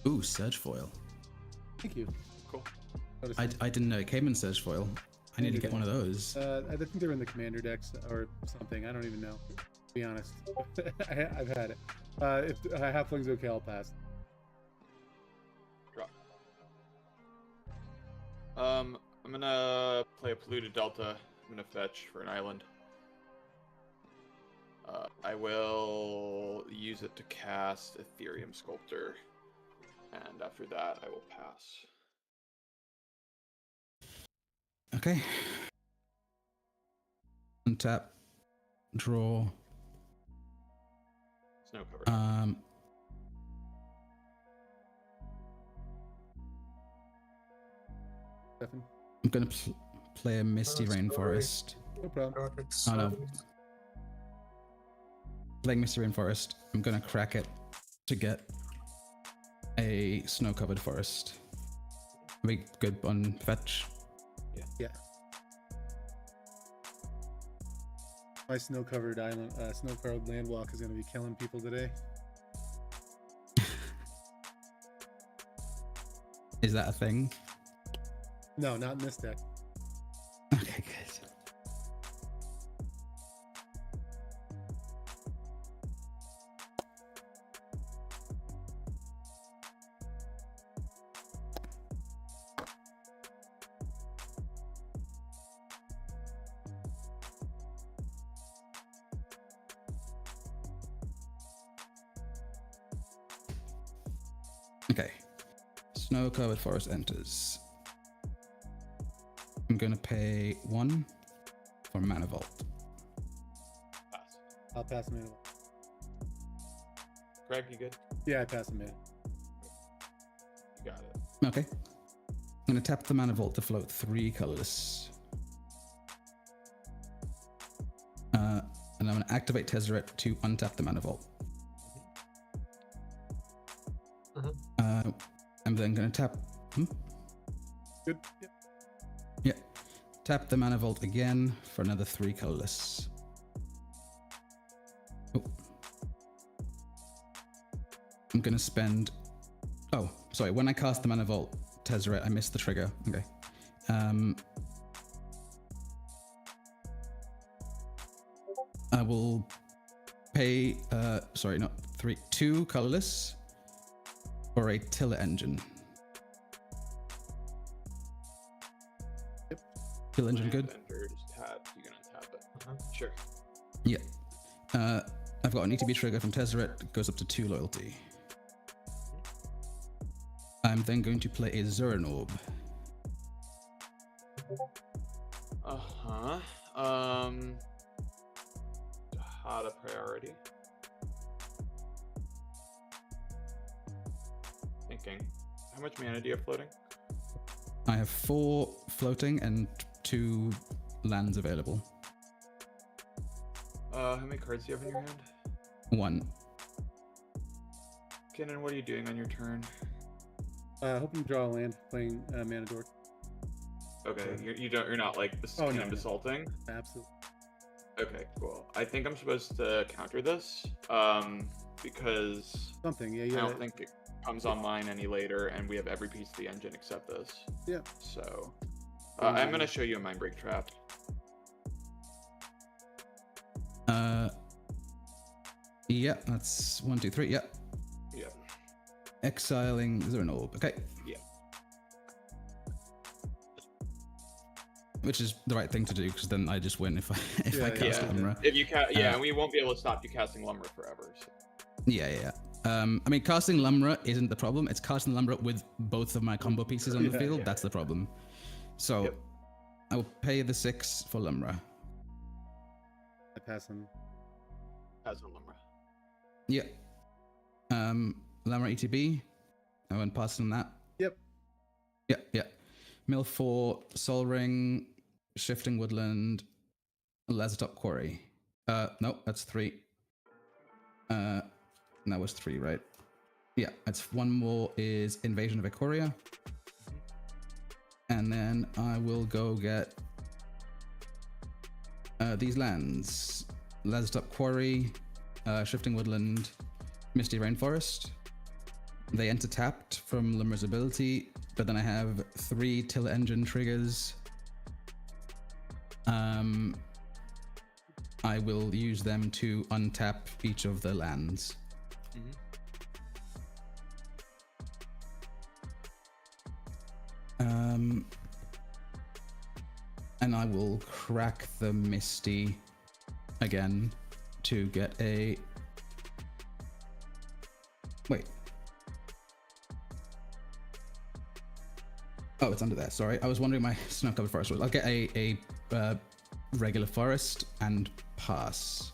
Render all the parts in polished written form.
Ooh, Surge Foil. Thank you. Cool. I didn't know it came in Surge Foil. I need to get one of those. I think they're in the commander decks or something. I don't even know. To be honest, I've had it. If Halfling's okay, I'll pass. Drop. I'm gonna play a polluted delta. I'm gonna fetch for an island. I will use it to cast Ethereum Sculptor, and after that, I will pass. Okay. Untap. Draw. Snow cover. Stefan? I'm gonna play a Misty Rainforest. No problem. Oh no. Playing Misty Rainforest. I'm gonna crack it to get a snow-covered forest. Be good on fetch. Yeah. My snow-covered island, snow-covered landwalk is going to be killing people today. Is that a thing? No, not in this deck. Okay, good. Okay. Snow-covered forest enters. I'm gonna pay 1 for Mana Vault. Pass. I'll pass a minute. Greg, you good? Yeah, I pass a minute. You got it. Okay. I'm gonna tap the Mana Vault to float 3 colorless. And I'm gonna activate Tezzeret to untap the Mana Vault. I'm then gonna tap. Good. Yep. Yeah. Tap the Mana Vault again for another 3 colorless. Oh. I'm gonna spend. Oh, sorry. When I cast the Mana Vault, Tezzeret, I missed the trigger. Okay. I will pay. Sorry, not 3. 2 colorless for a Tiller Engine. Yep. Tiller Engine, good. Enter, just tap. You gonna tap it? Sure. Yeah. I've got an ETB trigger from Tezzeret. It goes up to 2 loyalty. I'm then going to play a Zurin Orb. Hot a priority. Thinking. How much mana do you have floating? I have 4 floating and 2 lands available. How many cards do you have in your hand? 1. Kenan, what are you doing on your turn? I hope you draw a land playing Mana Dork. Okay, you're not like assaulting. Absolutely. Okay, cool. I think I'm supposed to counter this, because Something. Yeah. I Yeah. don't think it comes online any later, and we have every piece of the engine except this. Yeah. So, I'm gonna show you a Mind Break trap. Yeah, that's 1, 2, 3. Yeah. Yeah. Exiling Zurin Orb. Okay. Yeah. Which is the right thing to do, because then I just win if I Yeah, cast yeah. Lumra. If you and we won't be able to stop you casting Lumber forever. So. Yeah. I mean, casting Lumra isn't the problem. It's casting Lumra with both of my combo pieces on the field. Yeah. That's the problem. So, Yep. I will pay the 6 for Lumra. I pass him. As a Lumber. Yeah. Lumra ETB. I went past on that. Yep. Yeah. Mill 4, Sol Ring, Shifting Woodland, Lazartop Quarry. No, that's 3. That was 3, right? Yeah, that's 1 more is Invasion of Ikoria. And then I will go get these lands. Lazartop Quarry, Shifting Woodland, Misty Rainforest. They enter tapped from Limmer's ability, but then I have 3 Till Engine triggers. I will use them to untap each of the lands. And I will crack the Misty again to get a... Wait. Oh, it's under there. Sorry. I was wondering my snow-covered forest was. I'll get a regular forest and pass.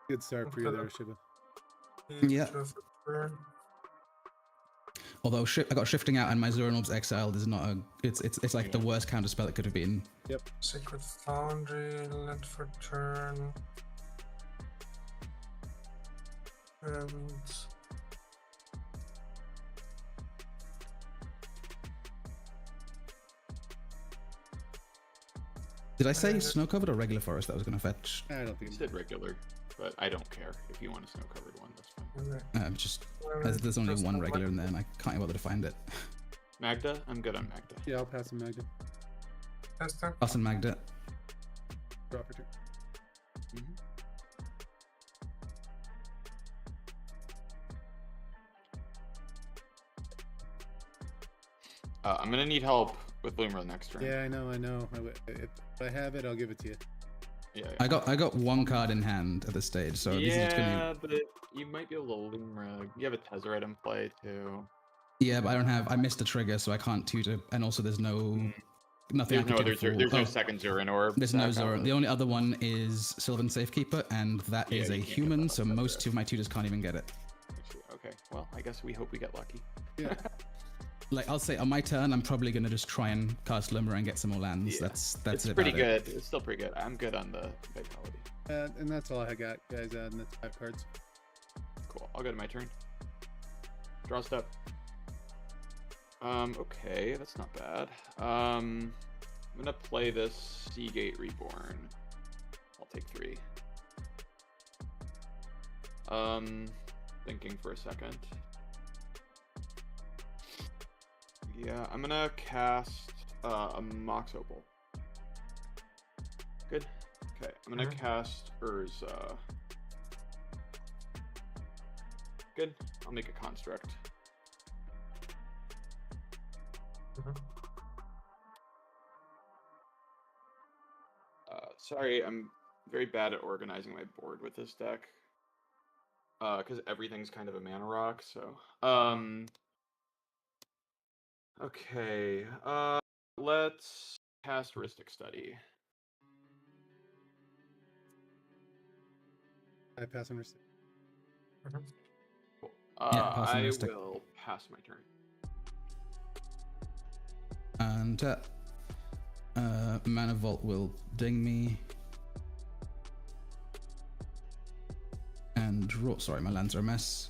Good start for you there, Shiba. Yeah. Although I got shifting out and my Zoran Orb's exiled is not a... It's like the worst counter spell it could have been. Yep. Sacred Foundry, land for turn. And... Did I say snow-covered or regular forest that was going to fetch? I don't think You said regular, but I don't care. If you want a snow-covered one, that's fine. There's only one regular in there and I can't bother to find it. Magda? I'm good on Magda. Yeah, I'll pass him Magda. Pass and Magda. Draw for 2. I'm gonna need help with Bloomer next turn. Yeah, I know. If I have it, I'll give it to you. Yeah. I got 1 card in hand at this stage, so this is just gonna... but you might be able to Loomra. You have a Tezzeret in play too. Yeah, but I missed the trigger, so I can't tutor, and also there's no... Nothing There's no second Zoran Orb. There's no Zoran. The only other one is Sylvan Safekeeper, and that is a human, so most of my tutors can't even get it. Okay, well, I guess we hope we get lucky. Yeah. Like, I'll say on my turn, I'm probably going to just try and cast Limmer and get some more lands. Yeah. That's it's pretty good. It's still pretty good. I'm good on the Vitality. And that's all I got, guys, and that's 5 cards. Cool. I'll go to my turn. Draw step. Okay, that's not bad. I'm gonna play this Seagate Reborn. I'll take 3. Thinking for a second. Yeah, I'm gonna cast a Mox Opal. Good. Okay, I'm gonna cast Urza. Good. I'll make a construct. Sorry, I'm very bad at organizing my board with this deck. Because everything's kind of a mana rock, so. Okay, let's cast Heuristic Study. I pass on Heuristic. Cool. pass on I Heuristic. will pass my turn. And Mana Vault will ding me. And draw. Sorry, my lands are a mess.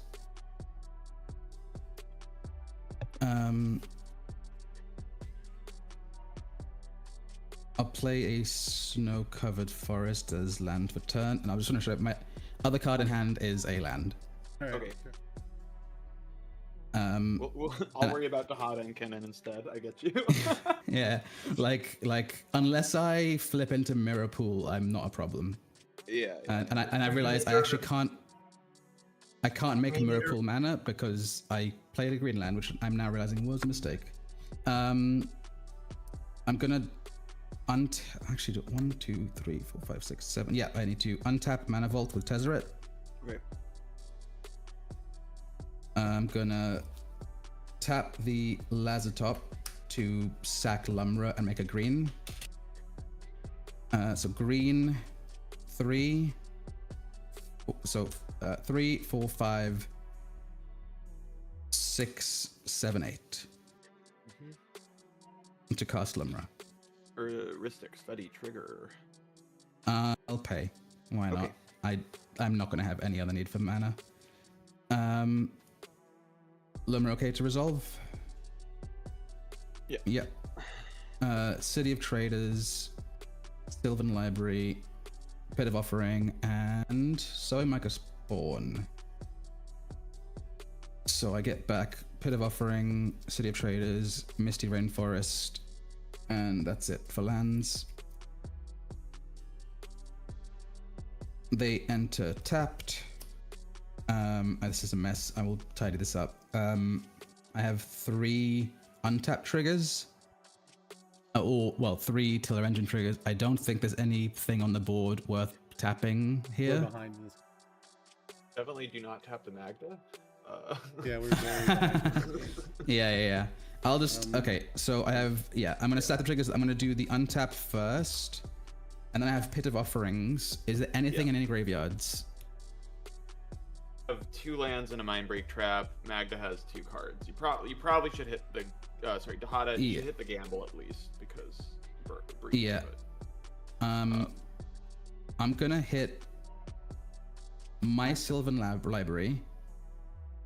I'll play a snow-covered forest as land for turn, and I'm just going to show my other card in hand is a land. All right. Okay. Sure. I'll worry about Dahada and Kennen instead. I get you. Yeah, like unless I flip into Mirror Pool, I'm not a problem. Yeah. And I realized I actually can't make a Mirror Pool mana because I played a green land, which I'm now realizing was a mistake. I'm gonna actually do 1, 2, 3, 4, 5, 6, 7. Yeah, I need to untap Mana Vault with Tezzeret. Okay. I'm gonna tap the Lazartop to sack Lumra and make a green. So green, 3. So 3, 4, 5, 6, 7, 8. To cast Lumra. Heuristic Study trigger. I'll pay. Why not? Okay. I'm not gonna have any other need for mana. Lumra okay to resolve? Yeah. Yeah. City of Traders, Sylvan Library, Pit of Offering, and Sowing Microspawn. So I get back Pit of Offering, City of Traders, Misty Rainforest, and that's it for lands. They enter tapped. This is a mess. I will tidy this up. I have 3 untapped triggers. Well, 3 Tiller Engine triggers. I don't think there's anything on the board worth tapping We're here. behind this. Definitely do not tap the Magda. Yeah, we're very behind. Yeah. I'll just okay. So I have I'm gonna start the triggers. I'm gonna do the untap first, and then I have Pit of Offerings. Is there anything in any graveyards? I have 2 lands and a Mindbreak Trap. Magda has 2 cards. You probably should hit the Dahada. You should hit the Gamble at least because breach, Yeah. I'm gonna hit my Sylvan Library,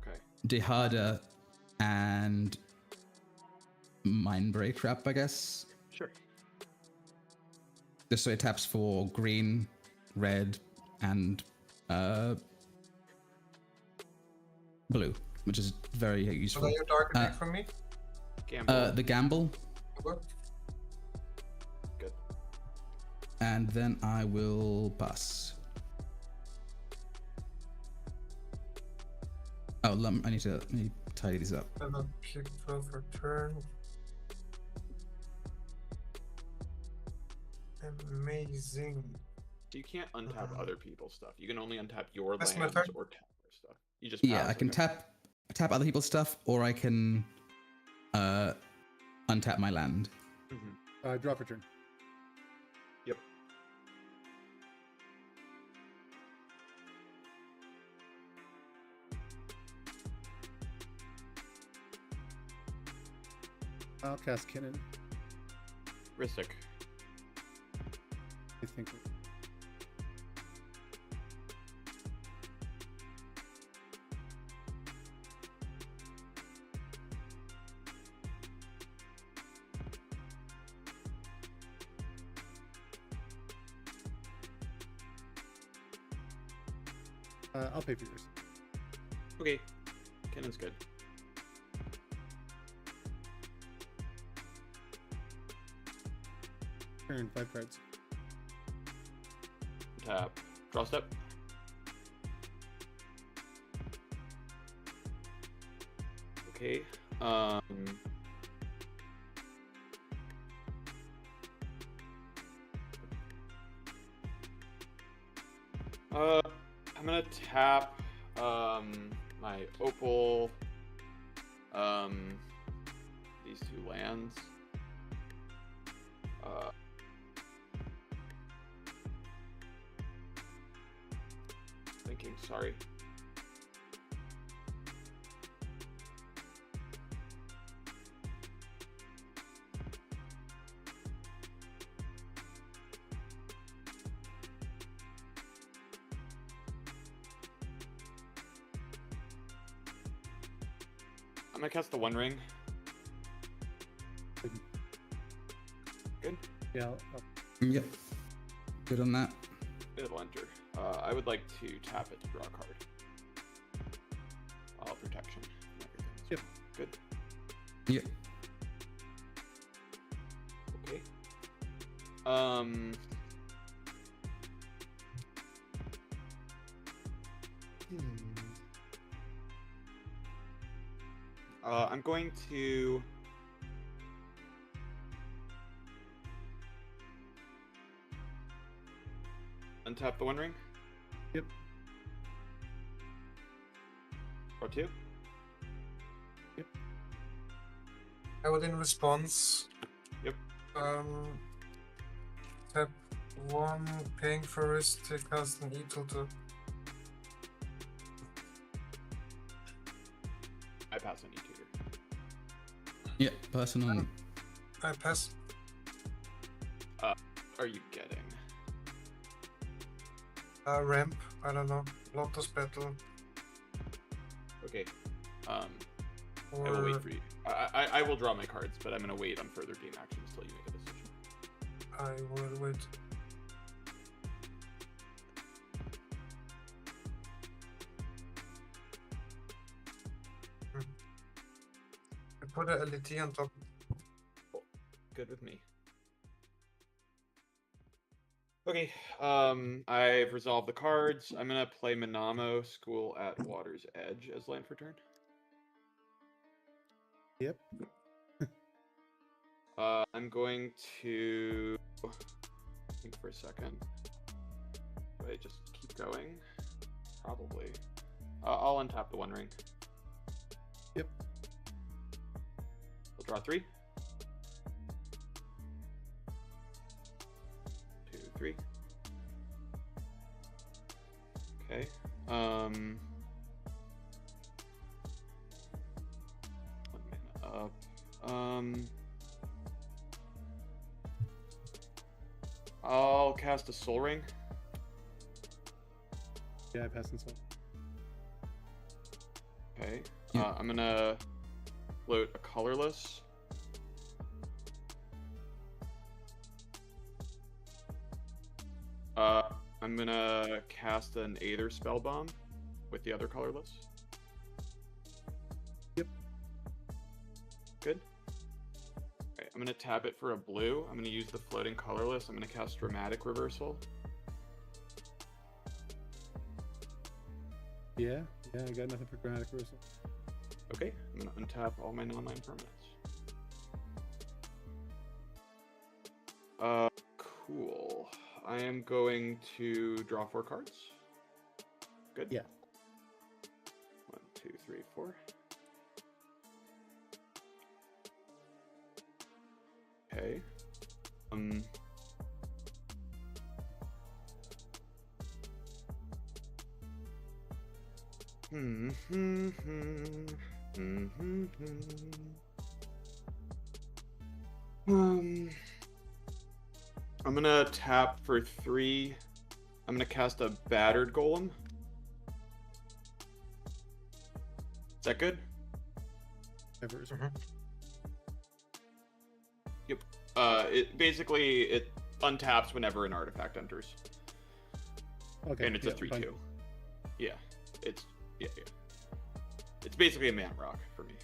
Okay. Dahada, and Mindbreak Trap, I guess. Sure. Just so it taps for green, red, and blue, which is very useful. What are you targeting for me? Gamble. The Gamble, Good. Good. and then I will pass. Oh, I need to tidy these up. Have a pick 12 for turn. Amazing. So you can't untap other people's stuff. You can only untap your That's my lands turn. or tap their stuff. You just Yeah, pass, I can okay? tap other people's stuff, or I can untap my land. Draw for turn. Yep. I'll cast Kinnan. Ristic. I think. I'll pay for yours. Okay. Cannon's good. Turn 5 cards. Tap. Draw step. Okay. I'm gonna tap my Opal, these 2 lands. Thinking, sorry. I'm gonna cast the One Ring. Good. Yeah. Yep. Good on that. It'll enter. I would like to tap it to draw a card. Protection. And everything. Yep. Good. Yep. Okay. I'm going to untap the One Ring. Yep. Or 2. Yep. I would in response. Yep. Tap 1, paying for risk to cast an E to I pass on E-Tutor. Yep. Personal. I pass. Are you getting? Ramp, I don't know. Lotus Battle. Okay. Or... I will wait for you. I will draw my cards, but I'm gonna wait on further game actions till you make a decision. I will wait. put a LET on top. Good with me. Okay, I've resolved the cards. I'm gonna play Minamo, School at Water's Edge as land for turn. Yep. I'm going to think for a second. Wait, just keep going. Probably. I'll untap the One Ring. Yep. We'll draw 3. 2, 3. Okay. One mana up. I'll cast a Soul Ring. Yeah, I passed this one. Okay. Yeah. I'm gonna float a colorless. I'm gonna cast an Aether Spellbomb with the other colorless. Yep. Good. Alright, I'm gonna tap it for a blue. I'm gonna use the floating colorless. I'm gonna cast Dramatic Reversal. Yeah, I got nothing for Dramatic Reversal. Okay, I'm gonna untap all my non-land permanents. Cool. I am going to draw 4 cards. Good. Yeah. 1, 2, 3, 4. Okay. I'm gonna tap for 3. I'm gonna cast a Battered Golem. Is that good? Evers. Yep. It untaps whenever an artifact enters. Okay. And it's yeah, a 3/2. fine. Yeah. It's It's basically a mana rock for me.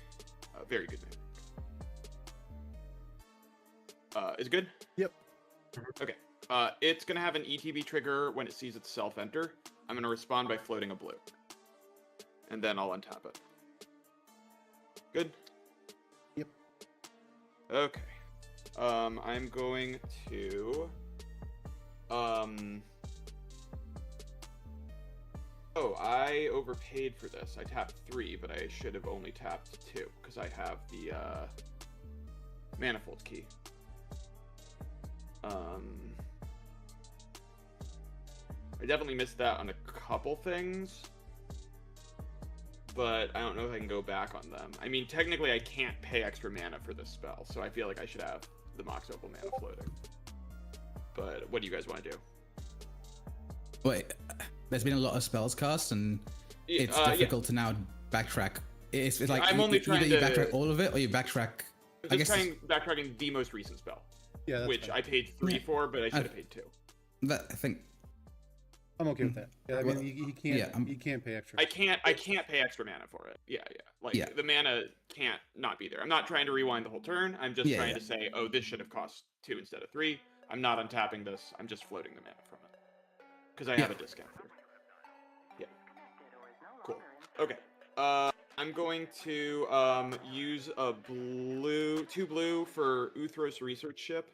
Very good mana. Is it good? Yep. Okay. It's gonna have an ETB trigger when it sees itself enter. I'm gonna respond by floating a blue. And then I'll untap it. Good? Yep. Okay. I'm going to Oh, I overpaid for this. I tapped 3, but I should have only tapped 2 because I have the Manifold key. I definitely missed that on a couple things, but I don't know if I can go back on them. I mean, technically I can't pay extra mana for this spell, so I feel like I should have the Mox Opal mana floating. But what do you guys want to do? Wait, there's been a lot of spells cast, and it's difficult to now backtrack. It's like I'm only trying either you to backtrack all of it, or you backtrack. I'm just backtracking the most recent spell, Yeah, that's which fine. I paid 3 for, but I should have paid 2. That I think. I'm okay with that. Yeah, I mean, Well, you can't. yeah, you can't pay extra. I can't pay extra mana for it. Yeah. Like Yeah. the mana can't not be there. I'm not trying to rewind the whole turn. I'm just trying to say, oh, this should have cost 2 instead of 3. I'm not untapping this. I'm just floating the mana from it because I have a discount here. Yeah. Cool. Okay. I'm going to use a 2 blue for Uthros Research Ship.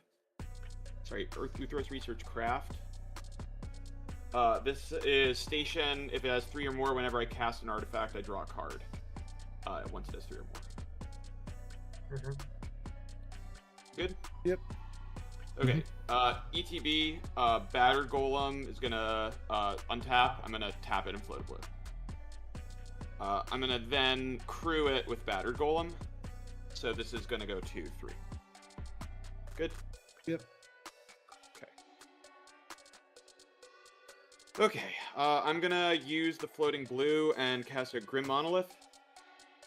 Sorry, Uthros Research Craft. This is station. If it has 3 or more, whenever I cast an artifact, I draw a card. Once it has 3 or more. Good? Yep. Okay. ETB, Battered Golem is gonna untap. I'm gonna tap it and float a blue. I'm gonna then crew it with Battered Golem. So this is gonna go 2, 3. Good? Yep. Okay, I'm gonna use the floating blue and cast a Grim Monolith.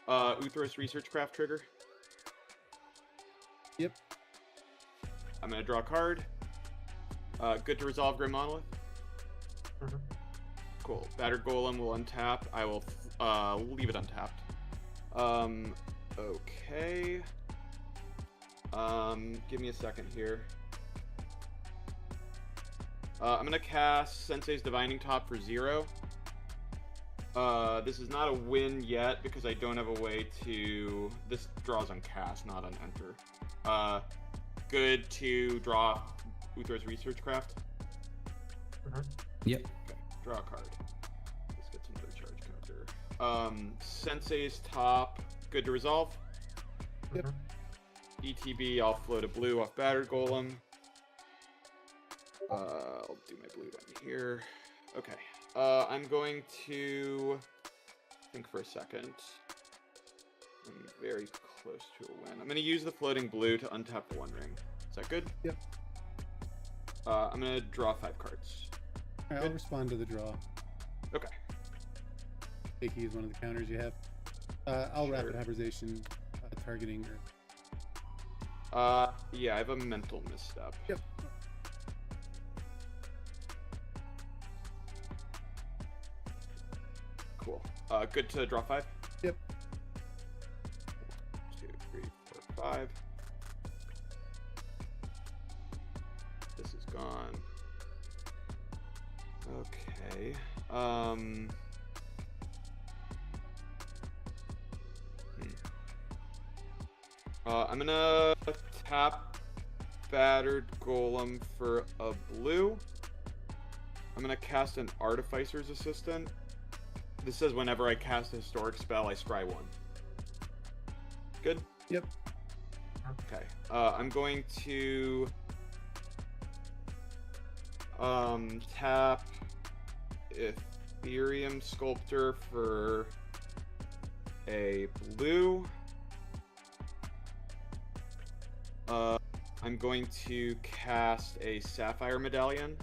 Uthros Research Craft trigger. Yep. I'm gonna draw a card. Good to resolve Grim Monolith. Cool. Battered Golem will untap. I will leave it untapped. Okay. Give me a second here. I'm gonna cast Sensei's Divining Top for 0. This is not a win yet because I don't have a way to... This draws on cast, not on enter. Good to draw Uthra's Research Craft. Yep. Okay, draw a card. Let's get some other charge counter. Sensei's Top, good to resolve. Yep. ETB, I'll float a blue off Battered Golem. I'll do my blue down here. Okay. I'm going to think for a second. I'm very close to a win. I'm going to use the floating blue to untap the One Ring. Is that good? Yep. I'm going to draw 5 cards. All right, I'll respond to the draw. Okay. Fakey is one of the counters you have. I'll Rapid Hybridization targeting. Yeah, I have a mental misstep. Yep. Cool. Good to draw 5? Yep. 2, 3, 4, 5. This is gone. Okay. I'm gonna tap Battered Golem for a blue. I'm gonna cast an Artificer's Assistant. This says whenever I cast a historic spell, I scry 1. Good? Yep. Okay. I'm going to tap Ethereum Sculptor for a blue. I'm going to cast a Sapphire Medallion.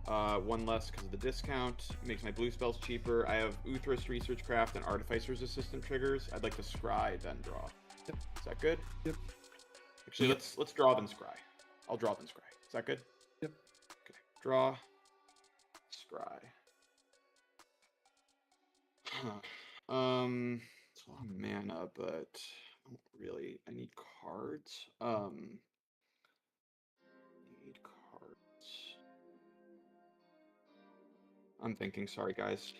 1 less because of the discount. Makes my blue spells cheaper. I have Uthra's Research Craft and Artificer's Assistant triggers. I'd like to scry, then draw. Yep. Is that good? Yep. Actually, let's draw, then scry. I'll draw, then scry. Is that good? Yep. Okay. Draw. Scry. It's a lot of mana, but I don't really... I need cards. Need cards. I'm thinking, sorry guys.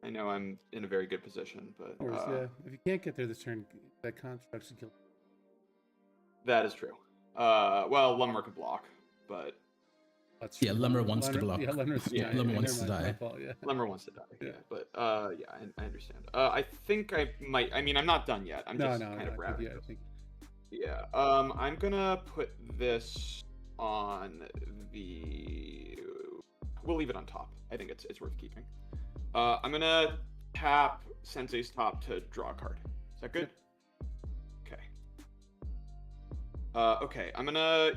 I know I'm in a very good position, but Of course, yeah. If you can't get there this turn, that construct should kill. that is true. Well, Lumber can block, but That's Yeah, Lumber wants to block. Yeah, Lumber wants to Yeah, die. Lumber Yeah, wants to never mind, die. my fault, yeah. Lumber wants to die. Yeah, Yeah. but yeah, I understand. I think I might. I mean, I'm not done yet. I'm just kind of wrapping. I think. Yeah. I'm gonna put this on the. We'll leave it on top. I think it's worth keeping. I'm gonna tap Sensei's Top to draw a card. Is that good? Okay. Okay. I'm gonna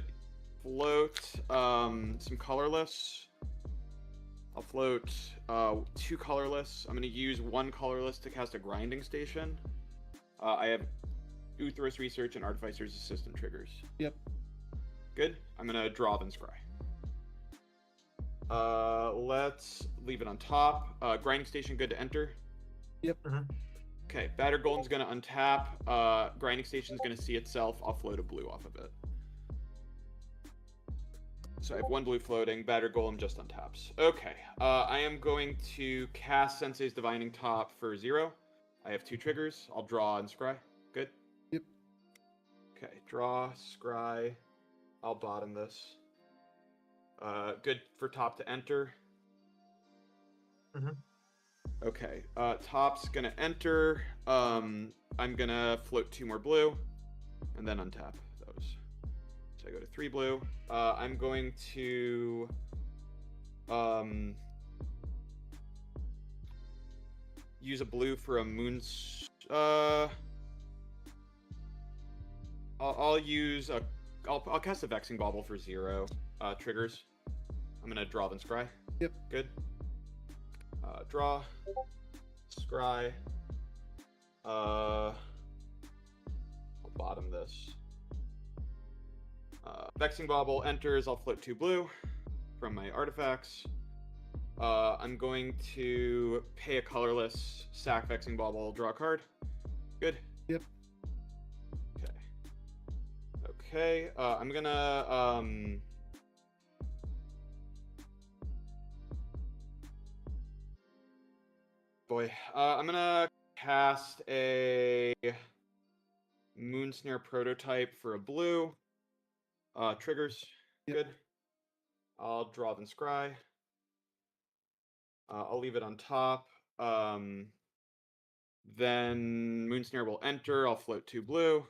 float some colorless. I'll float 2 colorless. I'm gonna use 1 colorless to cast a Grinding Station. I have Uthra's Research and Artificer's Assistant triggers. Yep. Good. I'm gonna draw then scry. Let's leave it on top. Grinding Station, good to enter. Yep. Okay, Battered Golem's gonna untap. Grinding Station's gonna see itself. I'll float a blue off of it. So I have 1 blue floating. Battered Golem just untaps. Okay, I am going to cast Sensei's Divining Top for 0. I have 2 triggers. I'll draw and scry. Good? Yep. Okay, draw, scry. I'll bottom this. Good for top to enter. Okay, top's gonna enter. I'm gonna float 2 more blue, and then untap those. So I go to 3 blue. I'm going to use a blue for a moon's. I'll use a. I'll cast a Vexing Bauble for 0 triggers. I'm gonna draw then scry. Yep. Good. Draw. Scry. I'll bottom this. Vexing Bauble enters. I'll float 2 blue from my artifacts. I'm going to pay a colorless, sack Vexing Bauble, draw a card. Good. Yep. Okay, I'm gonna I'm gonna cast a Moonsnare prototype for a blue. Triggers. Yep. Good. I'll draw then scry. I'll leave it on top. Then Moonsnare will enter. I'll float 2 blue.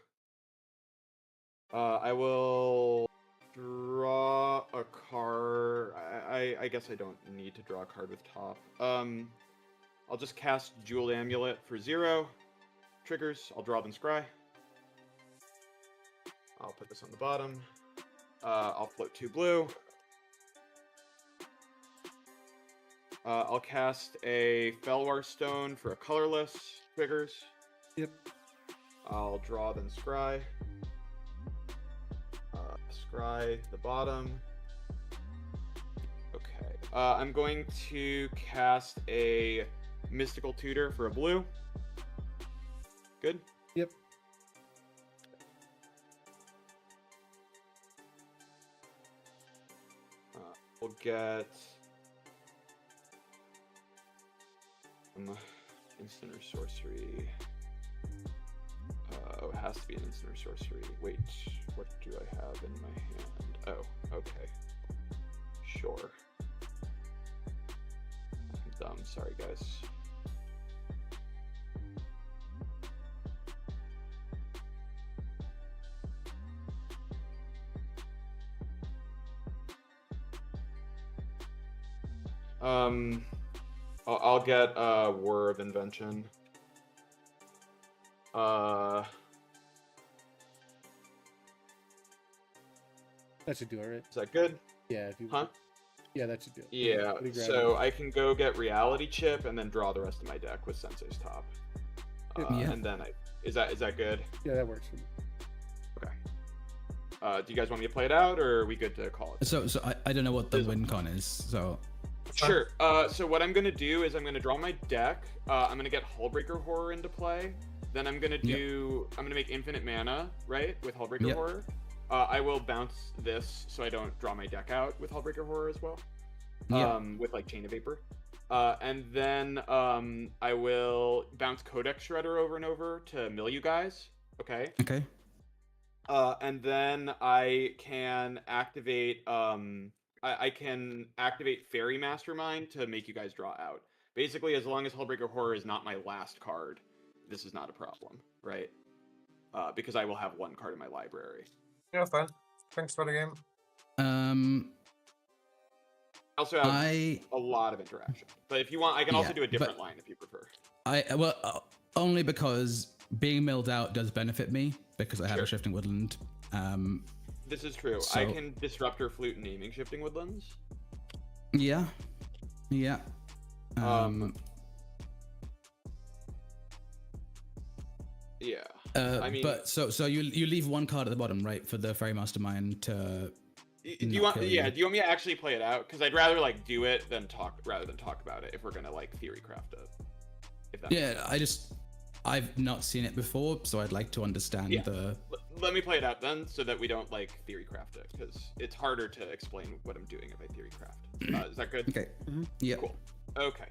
I will draw a card. I guess I don't need to draw a card with top. I'll just cast Jeweled Amulet for 0. Triggers. I'll draw then scry. I'll put this on the bottom. I'll float 2 blue. I'll cast a Felwar Stone for a colorless. Triggers. Yep. I'll draw then scry. Scry the bottom. Okay. I'm going to cast a Mystical Tutor for a blue. Good? Yep. We'll get instant or sorcery. Oh, it has to be an instant or sorcery. Wait, what do I have in my hand? Oh, okay. Sure. I'm dumb, sorry guys. I'll get Whir of Invention. That should do it, right? Is that good? Yeah, if you. Huh? Yeah, that should do it. Yeah, What do you grab? so I can go get Reality Chip and then draw the rest of my deck with Sensei's top. Yeah. And then is that good? Yeah, that works for me. Okay. Do you guys want me to play it out, or are we good to call it? So I don't know what the win con is. So Sure. So what I'm gonna do is I'm gonna draw my deck. I'm gonna get Hullbreaker Horror into play. Then I'm gonna do. I'm gonna make infinite mana, right, with Hullbreaker Yep. Horror. I will bounce this so I don't draw my deck out with Hullbreaker Horror as well. With like Chain of Vapor. And then I will bounce Codex Shredder over and over to mill you guys. Okay. okay. And then I can activate I can activate Fairy Mastermind to make you guys draw out. Basically, as long as Hullbreaker Horror is not my last card, this is not a problem, right? Because I will have 1 card in my library. Yeah, fine. Thanks for the game. I also have I a lot of interaction. But if you want, I can also do a different line if you prefer. Only because being milled out does benefit me because I have Sure. a Shifting Woodland. This is true. I can Disruptor Flute naming Shifting Woodlands. Yeah. Yeah. I mean, but so you leave 1 card at the bottom, right, for the Fairy Mastermind to. do you want? Yeah. Do you want me to actually play it out? Because I'd rather like do it than talk, rather than talk about it. If we're gonna like theory craft it. If that I've not seen it before, so I'd like to understand the. Let me play it out then, so that we don't like theory craft it, because it's harder to explain what I'm doing if I theory craft. Is that good? Okay. Yeah. Cool. Okay.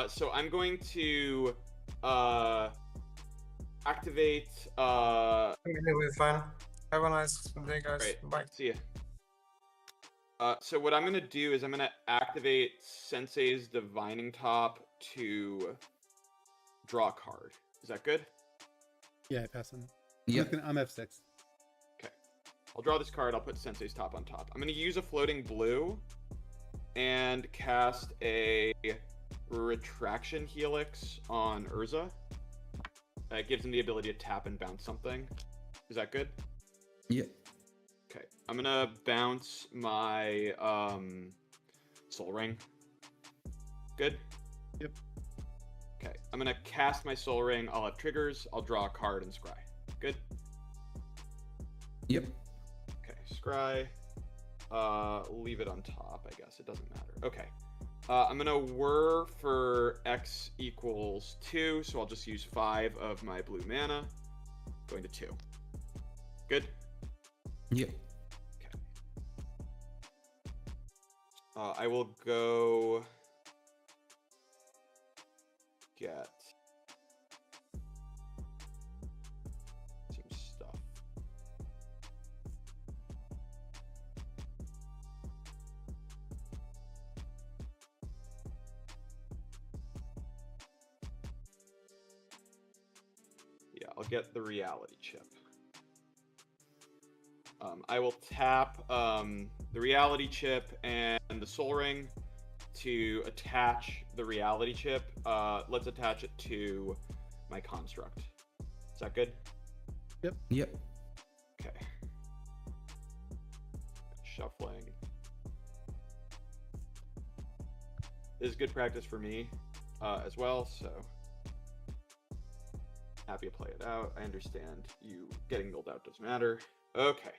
So I'm going to activate. Really fine. Have a nice day, guys. Great. Bye. See ya. So what I'm gonna do is I'm gonna activate Sensei's Divining Top to draw a card. Is that good? Yeah, I pass on. Yeah. I'm F6. Okay. I'll draw this card. I'll put Sensei's Top on top. I'm gonna use a floating blue and cast a Retraction Helix on Urza. It gives him the ability to tap and bounce something. Is that good? Yeah. Okay. I'm gonna bounce my Soul Ring. Good? Yep. Okay. I'm gonna cast my Soul Ring. I'll have triggers. I'll draw a card and scry. Good? Yep. Okay. Scry. Leave it on top, I guess. It doesn't matter. Okay. I'm gonna whir for X equals 2, so I'll just use 5 of my blue mana. Going to 2. Good? Yep. I will go get some stuff. Yeah, I'll get the reality chip. I will tap the reality chip and the soul ring to attach the reality chip. Let's attach it to my construct. Is that good? Yep. Okay. Shuffling. This is good practice for me as well, so happy to play it out. I understand you getting milled out doesn't matter. Okay.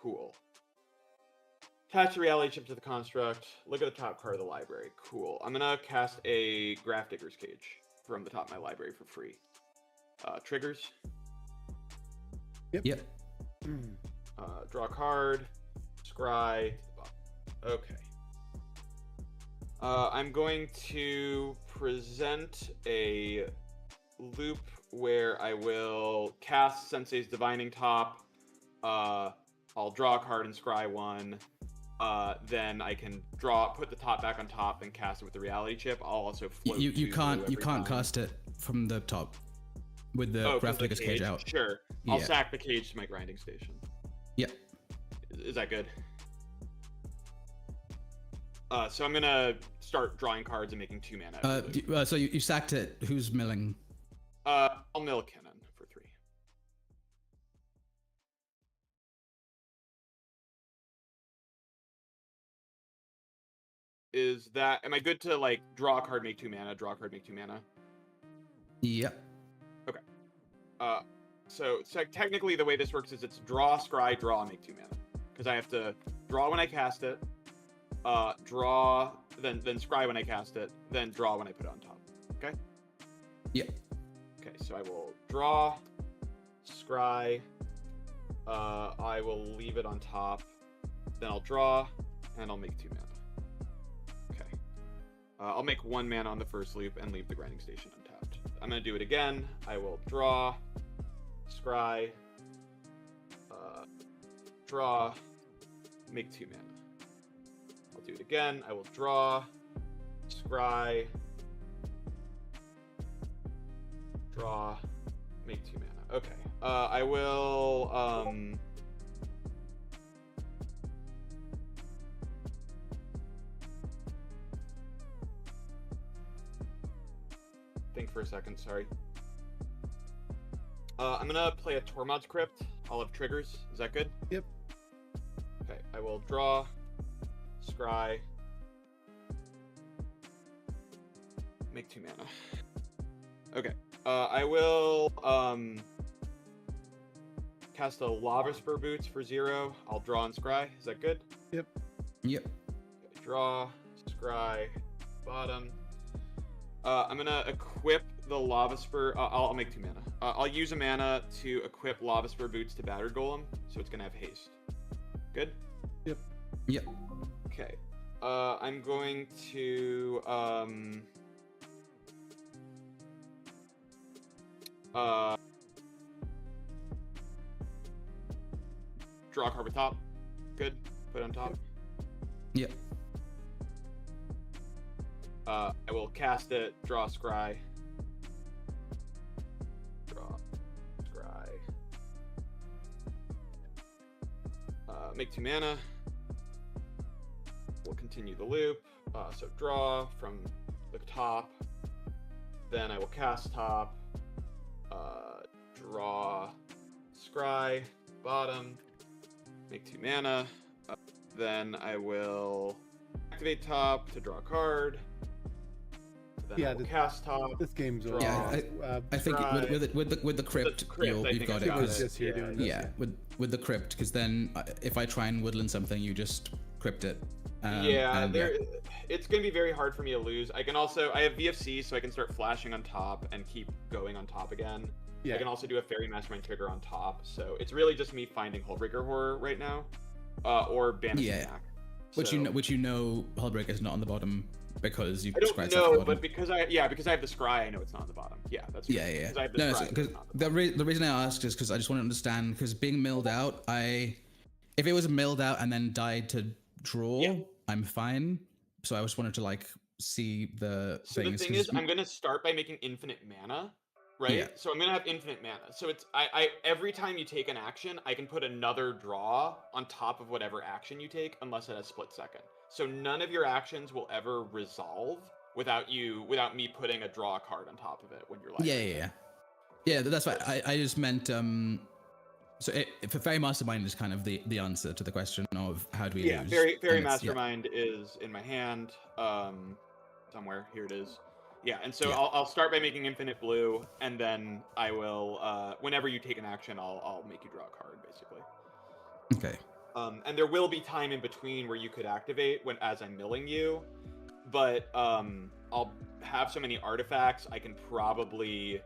Cool. Attach the reality chip to the construct. Look at the top card of the library. Cool. I'm gonna cast a Grafdigger's Cage from the top of my library for free. Triggers. Yep. Draw a card. Scry. Okay. I'm going to present a loop where I will cast Sensei's Divining Top. I'll draw a card and scry one. Then I can put the top back on top and cast it with the reality chip. I'll also float. You can't cast it from the top with the Grafdigger's Cage out. Sure. I'll sack the cage to my grinding station. Yep. Is that good? So I'm gonna start drawing cards and making 2 mana. So you sacked it. Who's milling? I'll mill Kennen for 3. Am I good to like draw a card, make 2 mana, draw a card, make 2 mana? Yep. Okay. So technically the way this works is it's draw, scry, draw, make 2 mana. Because I have to draw when I cast it, draw, then scry when I cast it, then draw when I put it on top. Okay? Yep. Okay, so I will draw, scry, I will leave it on top, then I'll draw, and I'll make 2 mana. Okay. I'll make 1 mana on the first loop and leave the grinding station untapped. I'm going to do it again. I will draw, scry, draw, make 2 mana. I'll do it again. I will draw, scry, draw, make 2 mana. Okay. I will think for a second, sorry. I'm gonna play a Tormod's Crypt. I'll have triggers. Is that good? Yep. Okay, I will draw, scry, make 2 mana. Okay. I will cast a Lava Spur Boots for 0. I'll draw and scry. Is that good? Yep. Yep. Okay, draw, scry, bottom. I'm gonna equip the Lava Spur. I'll make 2 mana. I'll use a mana to equip Lava Spur Boots to Battered Golem, so it's gonna have haste. Good? Yep. Yep. Okay. I'm going to draw a card with top. Good. Put it on top. Yep. I will cast it, draw scry. Draw scry. Make 2 mana. We'll continue the loop. So draw from the top. Then I will cast top. Draw scry. Bottom. Make 2 mana. Then I will activate top to draw a card. Then I will cast top. This game's draw, I think with the crypt, you've got it. I was just here doing this. With the crypt, because then if I try and woodland something, you just crypt it. It's gonna be very hard for me to lose. I have VFC, so I can start flashing on top and keep going on top again. Yeah. I can also do a Fairy Mastermind trigger on top. So it's really just me finding Hullbreaker Horror right now, or Banishing Act. Which you know Hullbreaker is not on the bottom because you've I don't scryed know, stuff but because I have the scry, I know it's not on the bottom. Yeah, that's true. Yeah. Because I have the No, scry, because the reason I asked is because I just want to understand, because being milled out, if it was milled out and then died to draw, I'm fine. So I just wanted to like see the so things. the thing is, I'm gonna start by making infinite mana, right? Yeah. So I'm gonna have infinite mana. So it's I every time you take an action, I can put another draw on top of whatever action you take, unless it has split second. So none of your actions will ever resolve without me putting a draw card on top of it when you're like Yeah, that's why I just meant so for Fairy Mastermind is kind of the answer to the question of how do we lose. Fairy Mastermind is in my hand somewhere. Here it is. Yeah, and so I'll start by making infinite blue, and then I will whenever you take an action, I'll make you draw a card basically. Okay. And there will be time in between where you could activate as I'm milling you, but I'll have so many artifacts I can probably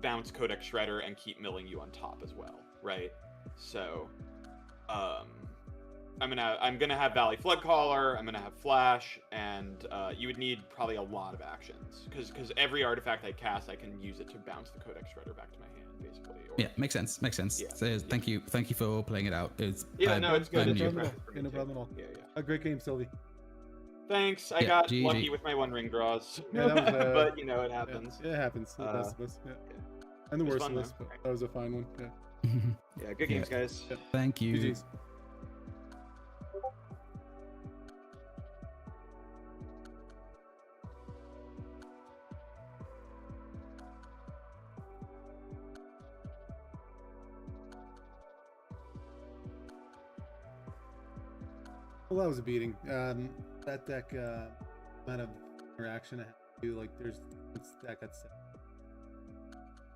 bounce Codex Shredder and keep milling you on top as well, right? So I'm gonna have Valley Floodcaller, I'm gonna have Flash, and you would need probably a lot of actions because every artifact I cast, I can use it to bounce the Codex Shredder back to my hand, basically. Yeah, makes sense. Yeah. So thank you for playing it out. It's no, it's good. No problem at all. Yeah. A great game, Sylvie. Thanks. I got GG. lucky with my One Ring draws, Yeah, that was, but you know it happens. Yeah, it happens. The best of us. Yeah. And the It was worst fun, of us. though. But that was a fine one. Yeah. Yeah, good games, guys. Yeah. Thank you. GG's. Well, that was a beating. That deck, amount of interaction I had to do, like, that got set.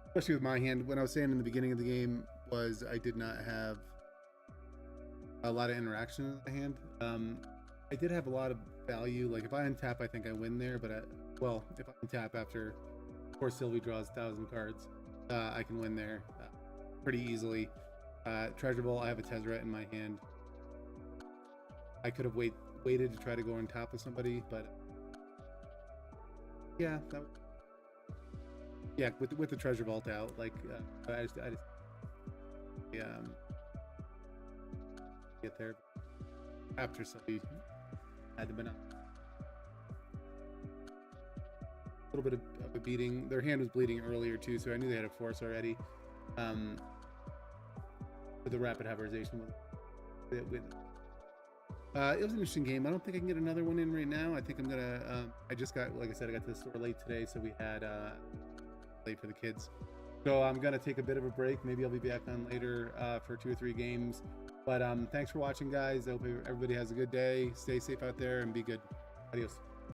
Especially with my hand, when I was saying in the beginning of the game was I did not have a lot of interaction in the hand. I did have a lot of value. Like if I untap, I think I win there. But if I untap after, before Sylvie draws 1,000 cards, I can win there pretty easily. Treasure Ball, I have a Tezzeret in my hand. I could have waited to try to go on top of somebody, but yeah, with the Treasure Vault out, like I just get there after somebody had been up. A little bit of a beating. Their hand was bleeding earlier too, so I knew they had a force already. With the rapid hybridization with it was an interesting game. I don't think I can get another one in right now. I think I'm gonna I just got, like I said, I got to the store late today, so we had late for the kids, so I'm gonna take a bit of a break. Maybe I'll be back on later for 2 or 3 games, but thanks for watching, guys. I hope everybody has a good day. Stay safe out there and be good. Adios.